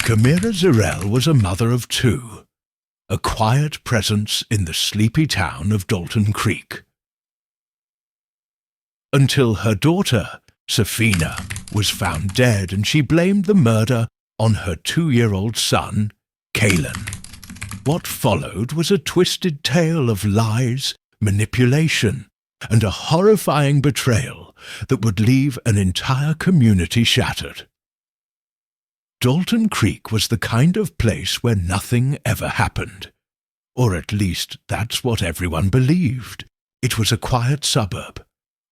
Camira Zirelle was a mother of two, a quiet presence in the sleepy town of Dalton Creek. Until her daughter, Safina, was found dead, and she blamed the murder on her 2-year-old son, Kalen. What followed was a twisted tale of lies, manipulation, and a horrifying betrayal that would leave an entire community shattered. Dalton Creek was the kind of place where nothing ever happened. Or at least that's what everyone believed. It was a quiet suburb,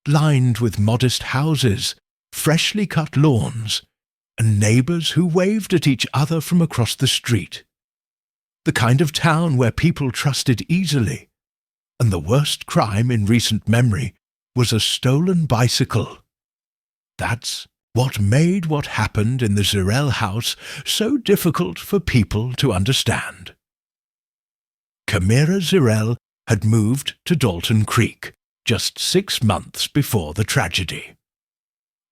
lined with modest houses, freshly cut lawns, and neighbours who waved at each other from across the street. The kind of town where people trusted easily, and the worst crime in recent memory was a stolen bicycle. That's what made what happened in the Zirelle house so difficult for people to understand. Camira Zirelle had moved to Dalton Creek just 6 months before the tragedy.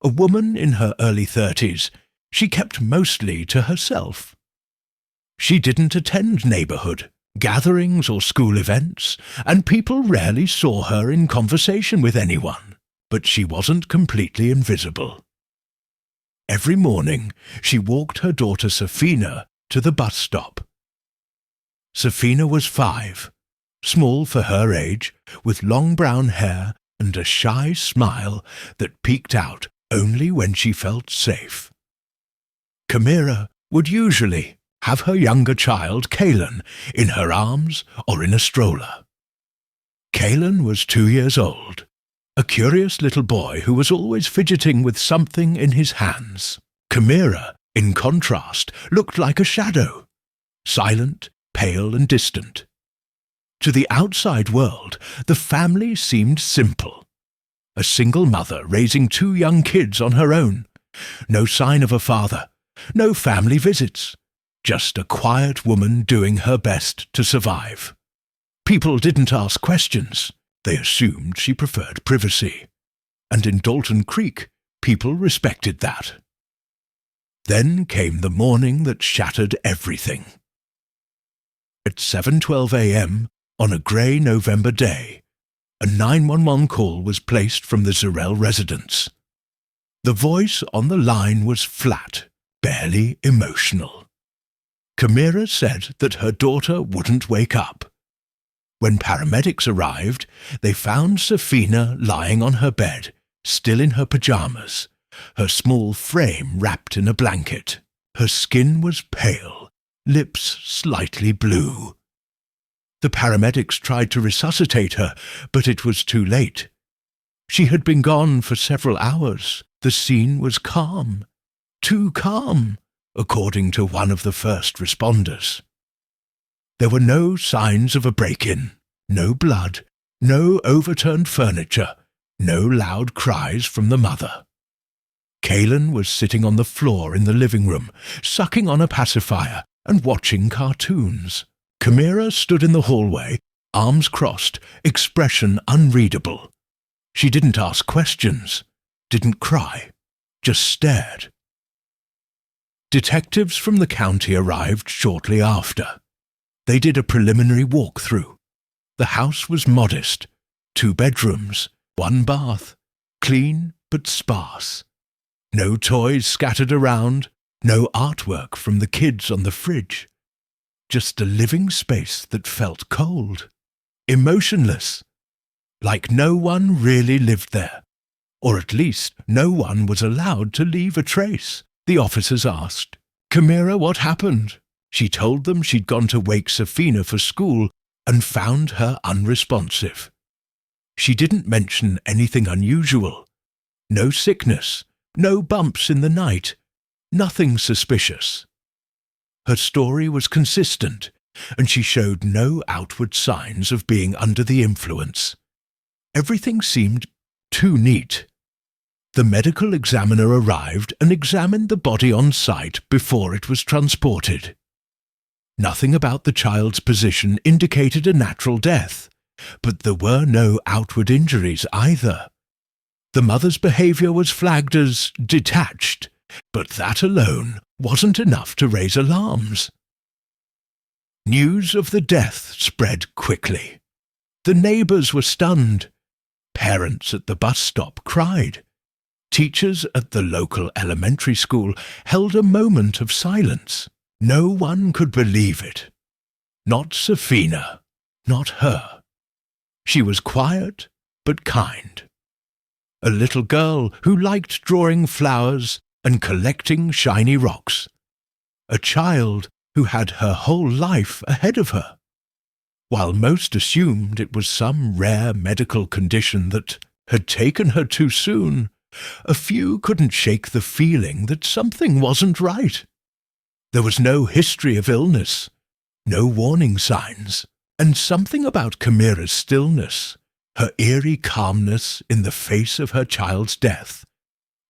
A woman in her early 30s, she kept mostly to herself. She didn't attend neighbourhood gatherings or school events, and people rarely saw her in conversation with anyone, but she wasn't completely invisible. Every morning, she walked her daughter Safina to the bus stop. Safina was 5, small for her age, with long brown hair and a shy smile that peeked out only when she felt safe. Camira would usually have her younger child, Kalen, in her arms or in a stroller. Kalen was 2 years old, a curious little boy who was always fidgeting with something in his hands. Camira, in contrast, looked like a shadow, silent, pale and distant. To the outside world, the family seemed simple. A single mother raising 2 young kids on her own. No sign of a father, no family visits. Just a quiet woman doing her best to survive. People didn't ask questions. They assumed she preferred privacy. And in Dalton Creek, people respected that. Then came the morning that shattered everything. At 7:12 a.m., on a grey November day, a 911 call was placed from the Zirelle residence. The voice on the line was flat, barely emotional. Camira said that her daughter wouldn't wake up. When paramedics arrived, they found Safina lying on her bed, still in her pyjamas, her small frame wrapped in a blanket. Her skin was pale, lips slightly blue. The paramedics tried to resuscitate her, but it was too late. She had been gone for several hours. The scene was calm, too calm, according to one of the first responders. There were no signs of a break-in, no blood, no overturned furniture, no loud cries from the mother. Kalen was sitting on the floor in the living room, sucking on a pacifier and watching cartoons. Camira stood in the hallway, arms crossed, expression unreadable. She didn't ask questions, didn't cry, just stared. Detectives from the county arrived shortly after. They did a preliminary walkthrough. The house was modest, 2 bedrooms, 1 bath, clean but sparse. No toys scattered around, no artwork from the kids on the fridge. Just a living space that felt cold, emotionless, like no one really lived there, or at least no one was allowed to leave a trace. The officers asked, "Camira, what happened?" She told them she'd gone to wake Safina for school and found her unresponsive. She didn't mention anything unusual. No sickness, no bumps in the night, nothing suspicious. Her story was consistent, and she showed no outward signs of being under the influence. Everything seemed too neat. The medical examiner arrived and examined the body on site before it was transported. Nothing about the child's position indicated a natural death, but there were no outward injuries either. The mother's behaviour was flagged as detached, but that alone wasn't enough to raise alarms. News of the death spread quickly. The neighbours were stunned. Parents at the bus stop cried. Teachers at the local elementary school held a moment of silence. No one could believe it. Not Safina, not her. She was quiet but kind. A little girl who liked drawing flowers and collecting shiny rocks. A child who had her whole life ahead of her. While most assumed it was some rare medical condition that had taken her too soon, a few couldn't shake the feeling that something wasn't right. There was no history of illness, no warning signs, and something about Camira's stillness, her eerie calmness in the face of her child's death,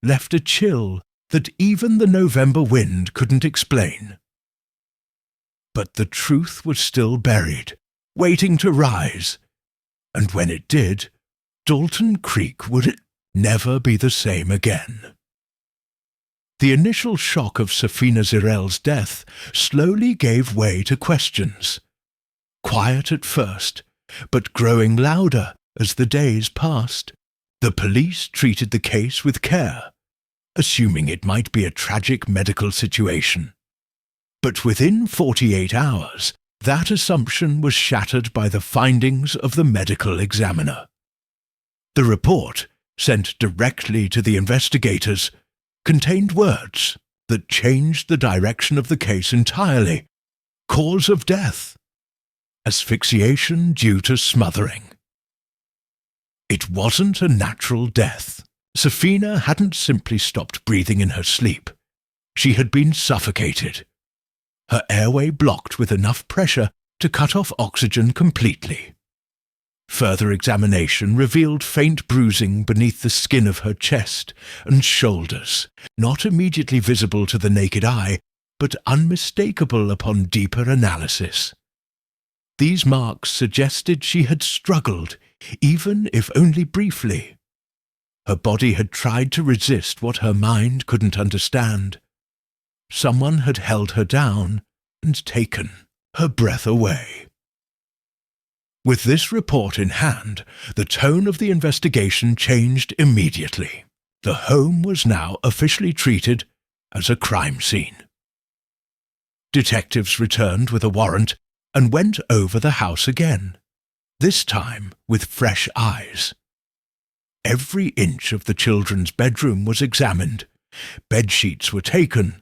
left a chill that even the November wind couldn't explain. But the truth was still buried, waiting to rise, and when it did, Dalton Creek would never be the same again. The initial shock of Safina Zirelle's death slowly gave way to questions. Quiet at first, but growing louder as the days passed, the police treated the case with care, assuming it might be a tragic medical situation. But within 48 hours, that assumption was shattered by the findings of the medical examiner. The report, sent directly to the investigators, contained words that changed the direction of the case entirely. Cause of death: asphyxiation due to smothering. It wasn't a natural death. Safina hadn't simply stopped breathing in her sleep. She had been suffocated. Her airway blocked with enough pressure to cut off oxygen completely. Further examination revealed faint bruising beneath the skin of her chest and shoulders, not immediately visible to the naked eye, but unmistakable upon deeper analysis. These marks suggested she had struggled, even if only briefly. Her body had tried to resist what her mind couldn't understand. Someone had held her down and taken her breath away. With this report in hand, the tone of the investigation changed immediately. The home was now officially treated as a crime scene. Detectives returned with a warrant and went over the house again, this time with fresh eyes. Every inch of the children's bedroom was examined. Bedsheets were taken.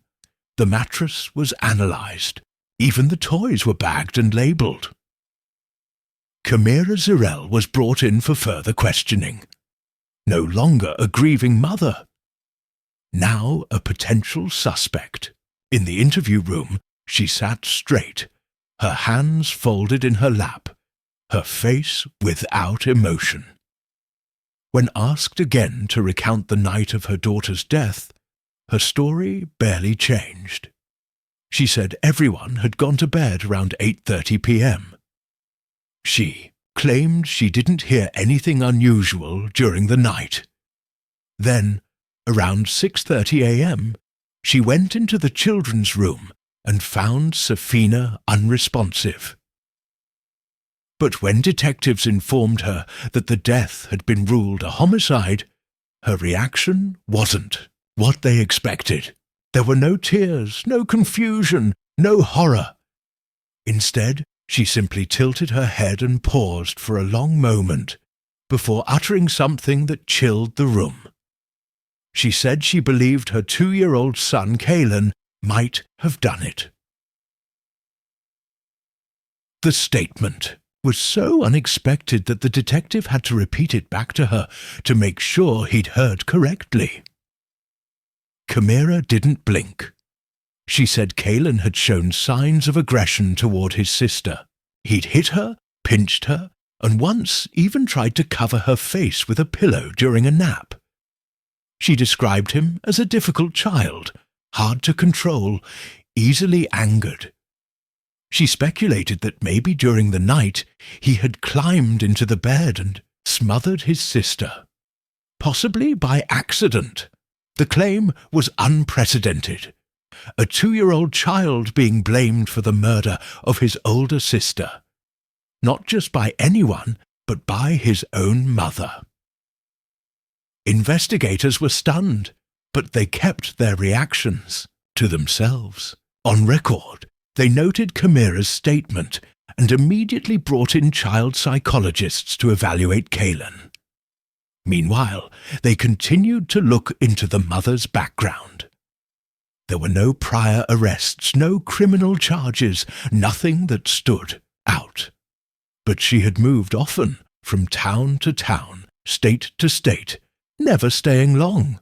The mattress was analysed. Even the toys were bagged and labelled. Camira Zirelle was brought in for further questioning. No longer a grieving mother. Now a potential suspect. In the interview room, she sat straight, her hands folded in her lap, her face without emotion. When asked again to recount the night of her daughter's death, her story barely changed. She said everyone had gone to bed around 8:30 p.m. She claimed she didn't hear anything unusual during the night. Then, around 6:30 a.m., she went into the children's room and found Safina unresponsive. But when detectives informed her that the death had been ruled a homicide, her reaction wasn't what they expected. There were no tears, no confusion, no horror. Instead, she simply tilted her head and paused for a long moment before uttering something that chilled the room. She said she believed her 2-year-old son, Kalen, might have done it. The statement was so unexpected that the detective had to repeat it back to her to make sure he'd heard correctly. Camira didn't blink. She said Kalen had shown signs of aggression toward his sister. He'd hit her, pinched her, and once even tried to cover her face with a pillow during a nap. She described him as a difficult child, hard to control, easily angered. She speculated that maybe during the night he had climbed into the bed and smothered his sister. Possibly by accident. The claim was unprecedented. A 2-year-old child being blamed for the murder of his older sister. Not just by anyone, but by his own mother. Investigators were stunned, but they kept their reactions to themselves. On record, they noted Camira's statement and immediately brought in child psychologists to evaluate Kaylin. Meanwhile, they continued to look into the mother's background. There were no prior arrests, no criminal charges, nothing that stood out. But she had moved often, from town to town, state to state, never staying long.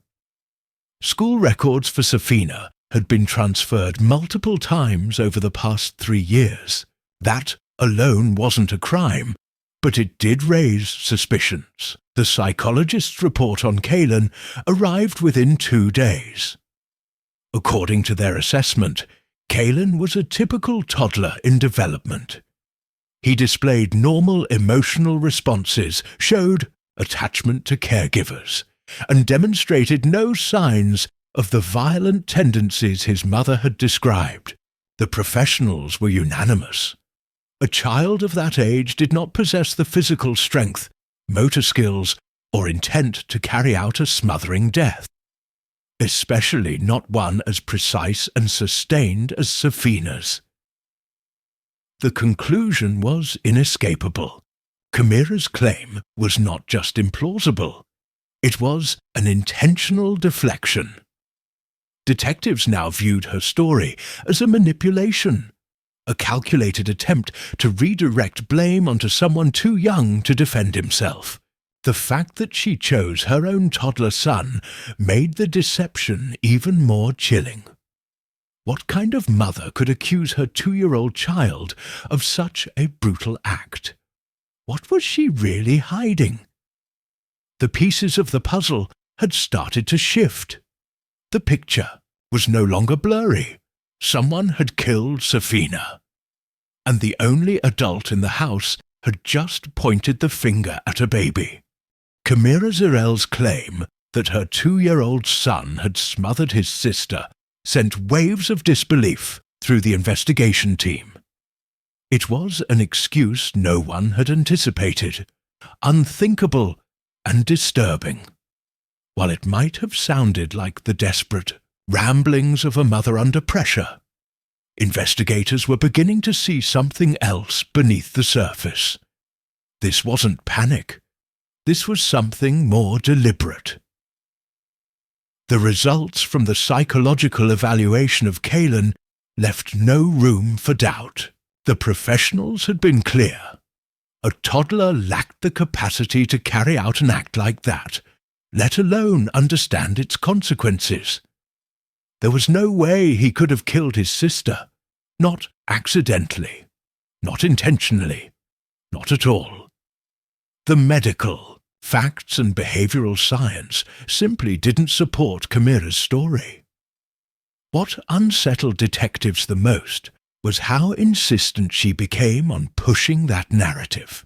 School records for Safina had been transferred multiple times over the past 3 years. That alone wasn't a crime, but it did raise suspicions. The psychologist's report on Kaylin arrived within 2 days. According to their assessment, Kaylin was a typical toddler in development. He displayed normal emotional responses, showed attachment to caregivers, and demonstrated no signs of the violent tendencies his mother had described. The professionals were unanimous. A child of that age did not possess the physical strength, motor skills, or intent to carry out a smothering death. Especially not one as precise and sustained as Safina's. The conclusion was inescapable. Camira's claim was not just implausible. It was an intentional deflection. Detectives now viewed her story as a manipulation, a calculated attempt to redirect blame onto someone too young to defend himself. The fact that she chose her own toddler son made the deception even more chilling. What kind of mother could accuse her 2-year-old child of such a brutal act? What was she really hiding? The pieces of the puzzle had started to shift. The picture was no longer blurry. Someone had killed Safina. And the only adult in the house had just pointed the finger at a baby. Camira Zirelle's claim that her 2-year-old son had smothered his sister sent waves of disbelief through the investigation team. It was an excuse no one had anticipated, unthinkable and disturbing. While it might have sounded like the desperate ramblings of a mother under pressure, investigators were beginning to see something else beneath the surface. This wasn't panic. This was something more deliberate. The results from the psychological evaluation of Kaylin left no room for doubt. The professionals had been clear. A toddler lacked the capacity to carry out an act like that, let alone understand its consequences. There was no way he could have killed his sister. Not accidentally. Not intentionally. Not at all. The medical, facts and behavioral science simply didn't support Camira's story. What unsettled detectives the most was how insistent she became on pushing that narrative.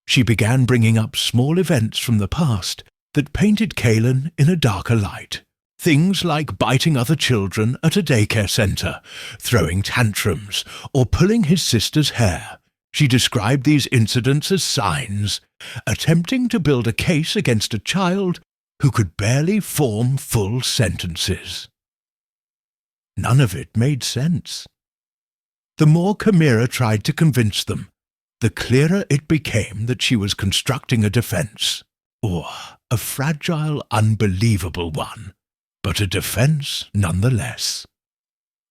She began bringing up small events from the past that painted Kaylin in a darker light. Things like biting other children at a daycare center, throwing tantrums, or pulling his sister's hair. She described these incidents as signs, attempting to build a case against a child who could barely form full sentences. None of it made sense. The more Camira tried to convince them, the clearer it became that she was constructing a defense, or a fragile, unbelievable one, but a defense nonetheless.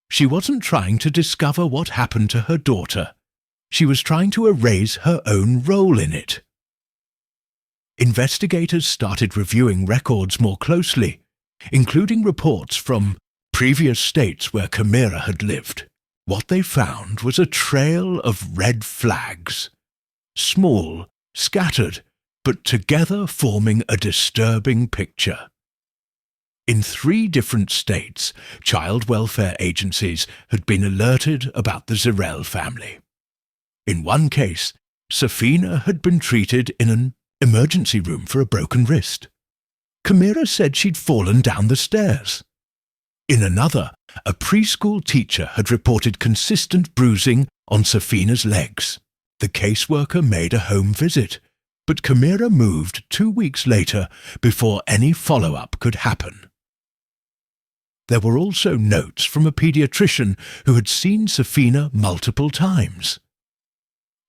She wasn't trying to discover what happened to her daughter. She was trying to erase her own role in it. Investigators started reviewing records more closely, including reports from previous states where Camira had lived. What they found was a trail of red flags, small, scattered, but together forming a disturbing picture. In 3 different states, child welfare agencies had been alerted about the Zirelle family. In one case, Safina had been treated in an emergency room for a broken wrist. Camira said she'd fallen down the stairs. In another, a preschool teacher had reported consistent bruising on Safina's legs. The caseworker made a home visit, but Camira moved 2 weeks later before any follow-up could happen. There were also notes from a pediatrician who had seen Safina multiple times.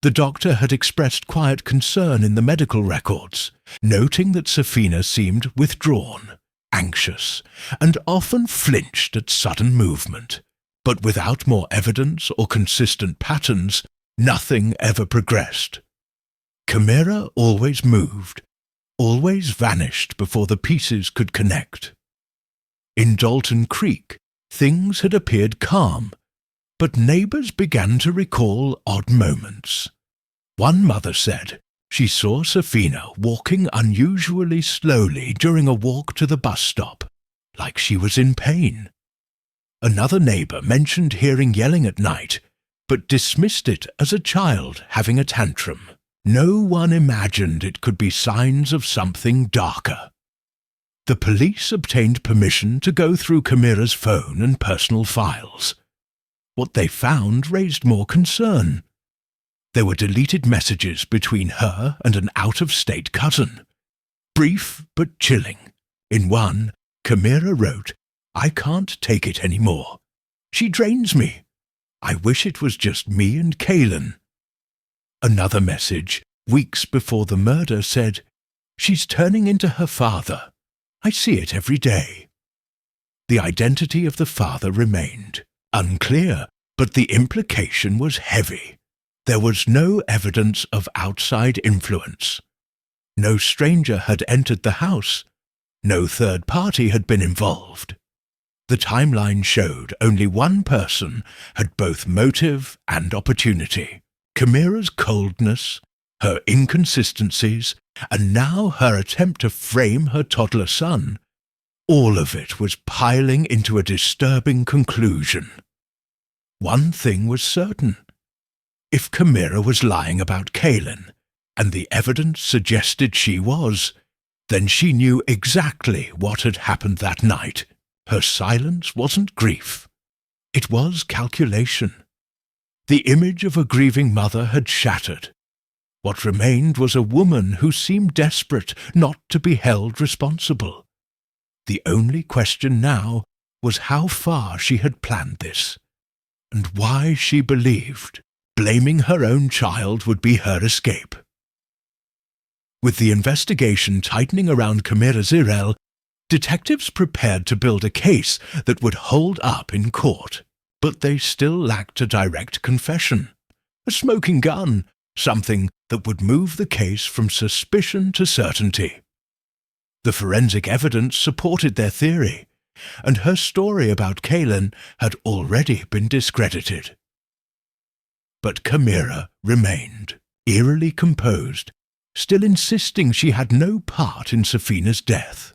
The doctor had expressed quiet concern in the medical records, noting that Safina seemed withdrawn, anxious, and often flinched at sudden movement. But without more evidence or consistent patterns, nothing ever progressed. Camira always moved, always vanished before the pieces could connect. In Dalton Creek, things had appeared calm, but neighbours began to recall odd moments. One mother said she saw Safina walking unusually slowly during a walk to the bus stop, like she was in pain. Another neighbour mentioned hearing yelling at night, but dismissed it as a child having a tantrum. No one imagined it could be signs of something darker. The police obtained permission to go through Camira's phone and personal files. What they found raised more concern. There were deleted messages between her and an out-of-state cousin. Brief but chilling. In one, Camira wrote, "I can't take it anymore. She drains me. I wish it was just me and Kaylin." Another message, weeks before the murder, said, "She's turning into her father. I see it every day." The identity of the father remained unclear, but the implication was heavy. There was no evidence of outside influence. No stranger had entered the house. No third party had been involved. The timeline showed only one person had both motive and opportunity. Camira's coldness, her inconsistencies, and now her attempt to frame her toddler son. All of it was piling into a disturbing conclusion. One thing was certain. If Camira was lying about Kaylin, and the evidence suggested she was, then she knew exactly what had happened that night. Her silence wasn't grief. It was calculation. The image of a grieving mother had shattered. What remained was a woman who seemed desperate not to be held responsible. The only question now was how far she had planned this, and why she believed blaming her own child would be her escape. With the investigation tightening around Camira Zirelle, detectives prepared to build a case that would hold up in court, but they still lacked a direct confession, a smoking gun, something that would move the case from suspicion to certainty. The forensic evidence supported their theory, and her story about Kaylin had already been discredited. But Camira remained, eerily composed, still insisting she had no part in Safina's death.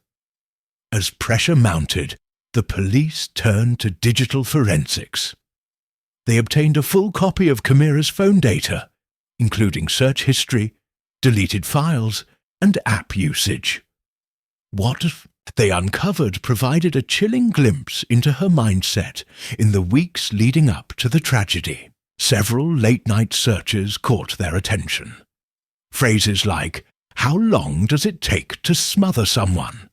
As pressure mounted, the police turned to digital forensics. They obtained a full copy of Camira's phone data, including search history, deleted files, and app usage. What they uncovered provided a chilling glimpse into her mindset in the weeks leading up to the tragedy. Several late-night searches caught their attention. Phrases like, "How long does it take to smother someone?"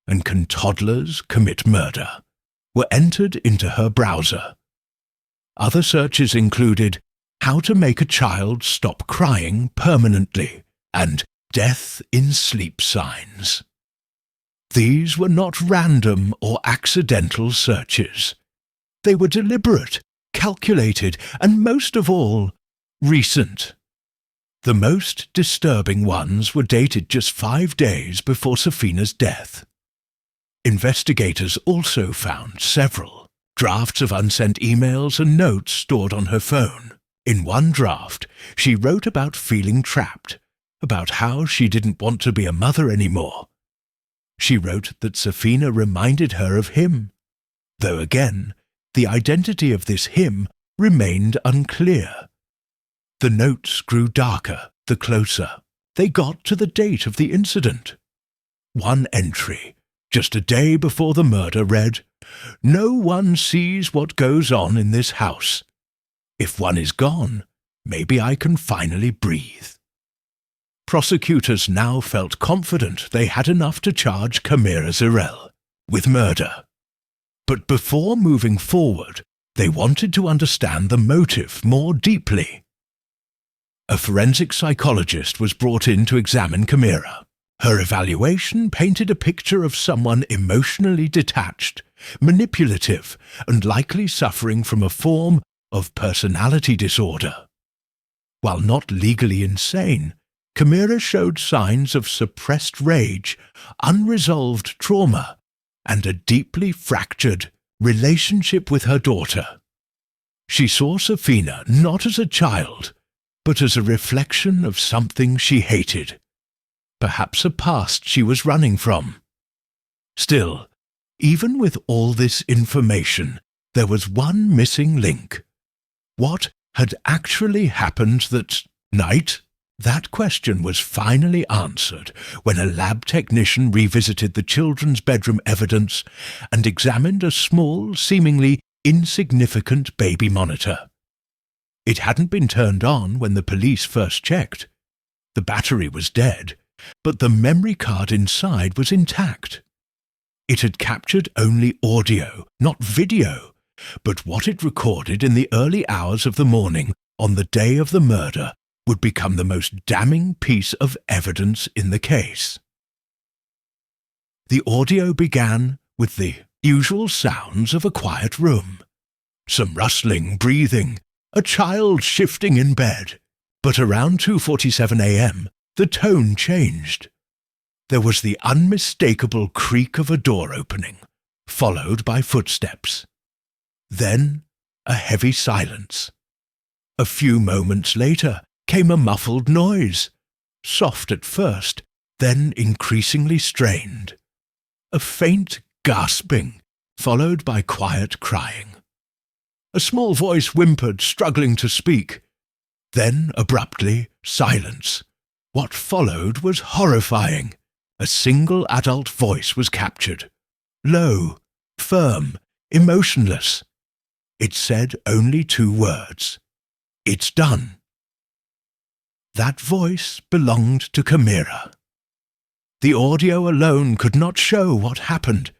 and "Can toddlers commit murder?" were entered into her browser. Other searches included, "How to make a child stop crying permanently?" and "Death in sleep signs." These were not random or accidental searches. They were deliberate, calculated, and most of all, recent. The most disturbing ones were dated just 5 days before Safina's death. Investigators also found several drafts of unsent emails and notes stored on her phone. In one draft, she wrote about feeling trapped, about how she didn't want to be a mother anymore. She wrote that Safina reminded her of him, though again, the identity of this him remained unclear. The notes grew darker the closer they got to the date of the incident. One entry, just a day before the murder, read, "No one sees what goes on in this house. If one is gone, maybe I can finally breathe." Prosecutors now felt confident they had enough to charge Camira Zirelle with murder. But before moving forward, they wanted to understand the motive more deeply. A forensic psychologist was brought in to examine Camira. Her evaluation painted a picture of someone emotionally detached, manipulative, and likely suffering from a form of personality disorder. While not legally insane, Camira showed signs of suppressed rage, unresolved trauma, and a deeply fractured relationship with her daughter. She saw Safina not as a child, but as a reflection of something she hated, perhaps a past she was running from. Still, even with all this information, there was one missing link. What had actually happened that night? That question was finally answered when a lab technician revisited the children's bedroom evidence and examined a small, seemingly insignificant baby monitor. It hadn't been turned on when the police first checked. The battery was dead, but the memory card inside was intact. It had captured only audio, not video, but what it recorded in the early hours of the morning on the day of the murder would become the most damning piece of evidence in the case. The audio began with the usual sounds of a quiet room. Some rustling, breathing, a child shifting in bed. But around 2:47 a.m., the tone changed. There was the unmistakable creak of a door opening, followed by footsteps. Then a heavy silence. A few moments later came a muffled noise, soft at first, then increasingly strained. A faint gasping, followed by quiet crying. A small voice whimpered, struggling to speak. Then, abruptly, silence. What followed was horrifying. A single adult voice was captured. Low, firm, emotionless. It said only 2 words. "It's done." That voice belonged to Camira. The audio alone could not show what happened,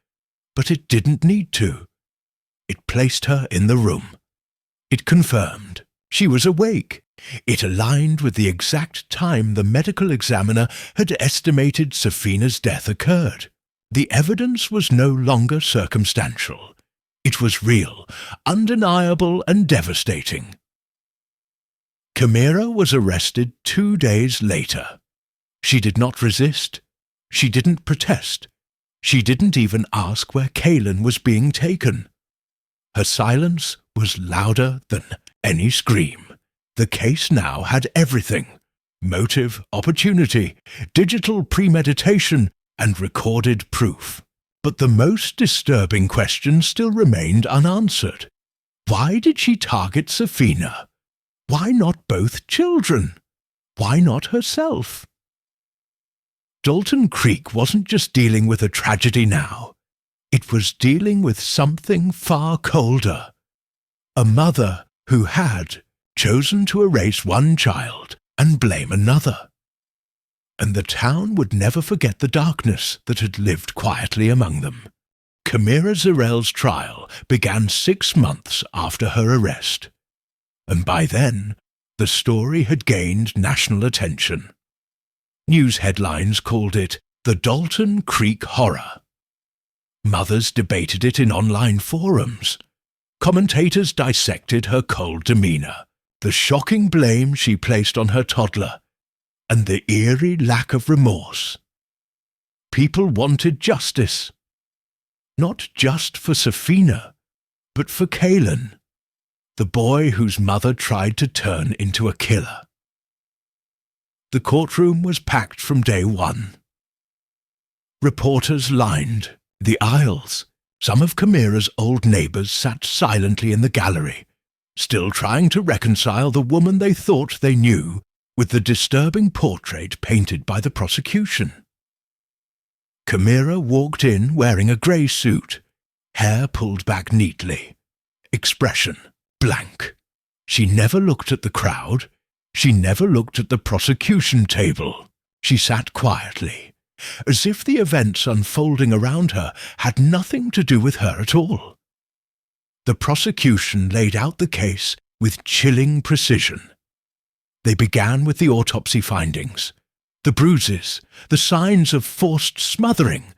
but it didn't need to. It placed her in the room. It confirmed she was awake. It aligned with the exact time the medical examiner had estimated Safina's death occurred. The evidence was no longer circumstantial. It was real, undeniable, and devastating. Camira was arrested 2 days later. She did not resist. She didn't protest. She didn't even ask where Kaylin was being taken. Her silence was louder than any scream. The case now had everything: motive, opportunity, digital premeditation, and recorded proof. But the most disturbing question still remained unanswered. Why did she target Safina? Why not both children? Why not herself? Dalton Creek wasn't just dealing with a tragedy now. It was dealing with something far colder. A mother who had chosen to erase one child and blame another. And the town would never forget the darkness that had lived quietly among them. Camira Zirelle's trial began 6 months after her arrest. And by then, the story had gained national attention. News headlines called it the Dalton Creek Horror. Mothers debated it in online forums. Commentators dissected her cold demeanor, the shocking blame she placed on her toddler, and the eerie lack of remorse. People wanted justice. Not just for Safina, but for Kaylin, the boy whose mother tried to turn into a killer. The courtroom was packed from day one. Reporters lined the aisles. Some of Camira's old neighbors sat silently in the gallery, still trying to reconcile the woman they thought they knew with the disturbing portrait painted by the prosecution. Camira walked in wearing a grey suit, hair pulled back neatly, expression blank. She never looked at the crowd. She never looked at the prosecution table. She sat quietly, as if the events unfolding around her had nothing to do with her at all. The prosecution laid out the case with chilling precision. They began with the autopsy findings, the bruises, the signs of forced smothering,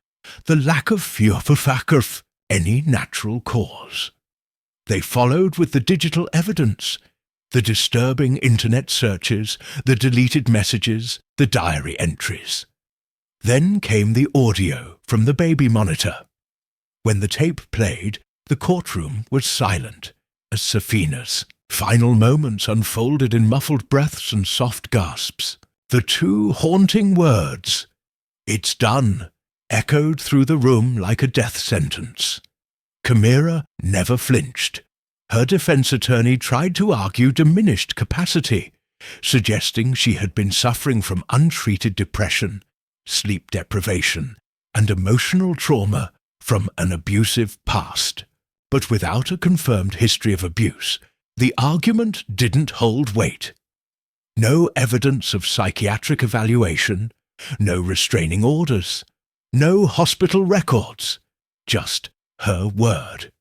the lack of Fürverfack of any natural cause. They followed with the digital evidence, the disturbing internet searches, the deleted messages, the diary entries. Then came the audio from the baby monitor. When the tape played, the courtroom was silent as Safina's final moments unfolded in muffled breaths and soft gasps. The two haunting words, "It's done," echoed through the room like a death sentence. Camira never flinched. Her defense attorney tried to argue diminished capacity, suggesting she had been suffering from untreated depression, sleep deprivation, and emotional trauma from an abusive past. But without a confirmed history of abuse, the argument didn't hold weight. No evidence of psychiatric evaluation, no restraining orders, no hospital records, just her word.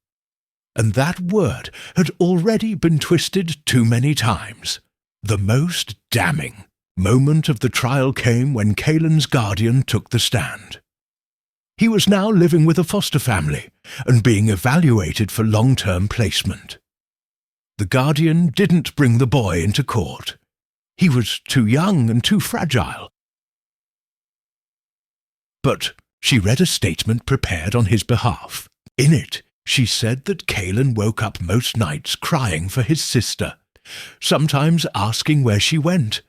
And that word had already been twisted too many times. The most damning moment of the trial came when Caelan's guardian took the stand. He was now living with a foster family and being evaluated for long-term placement. The guardian didn't bring the boy into court. He was too young and too fragile. But she read a statement prepared on his behalf. In it, she said that Caelan woke up most nights crying for his sister, sometimes asking where she went,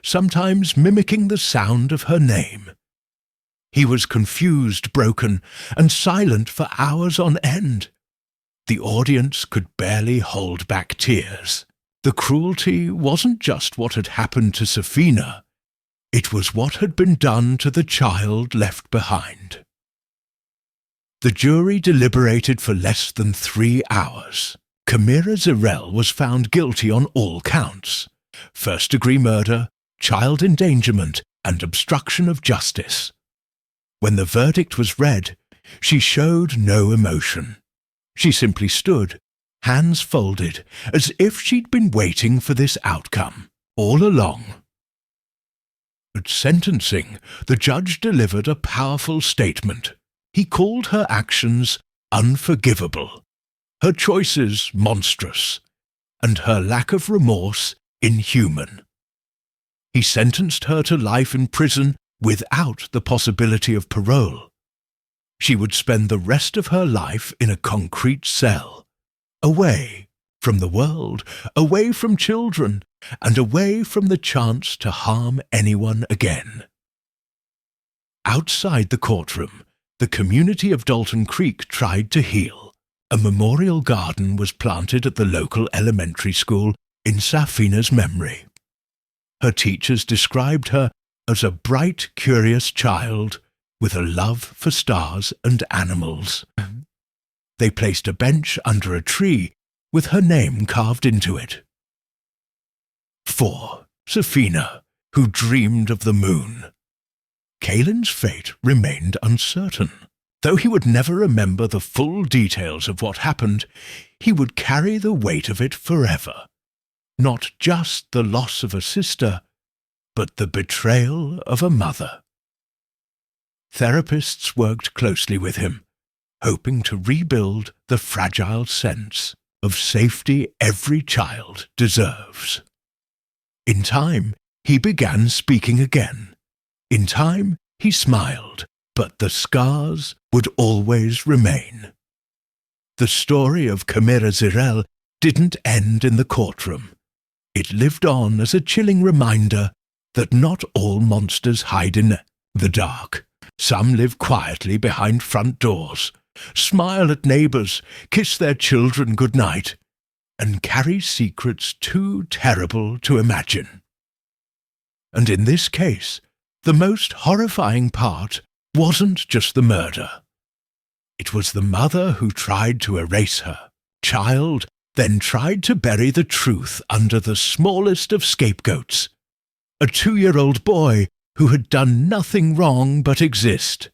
sometimes mimicking the sound of her name. He was confused, broken, and silent for hours on end. The audience could barely hold back tears. The cruelty wasn't just what had happened to Safina, it was what had been done to the child left behind. The jury deliberated for less than 3 hours. Camira Zirelle was found guilty on all counts: first-degree murder, child endangerment, and obstruction of justice. When the verdict was read, she showed no emotion. She simply stood, hands folded, as if she'd been waiting for this outcome all along. At sentencing, the judge delivered a powerful statement. He called her actions unforgivable, her choices monstrous, and her lack of remorse inhuman. He sentenced her to life in prison without the possibility of parole. She would spend the rest of her life in a concrete cell, away from the world, away from children, and away from the chance to harm anyone again. Outside the courtroom, the community of Dalton Creek tried to heal. A memorial garden was planted at the local elementary school in Safina's memory. Her teachers described her as a bright, curious child with a love for stars and animals. They placed a bench under a tree with her name carved into it. For Safina, who dreamed of the moon. Caelan's fate remained uncertain. Though he would never remember the full details of what happened, he would carry the weight of it forever. Not just the loss of a sister, but the betrayal of a mother. Therapists worked closely with him, hoping to rebuild the fragile sense of safety every child deserves. In time, he began speaking again. In time, he smiled, but the scars would always remain. The story of Camira Zirelle didn't end in the courtroom. It lived on as a chilling reminder that not all monsters hide in the dark. Some live quietly behind front doors, smile at neighbors, kiss their children goodnight, and carry secrets too terrible to imagine. And in this case, the most horrifying part wasn't just the murder. It was the mother who tried to erase her child, then tried to bury the truth under the smallest of scapegoats. A 2-year-old boy who had done nothing wrong but exist.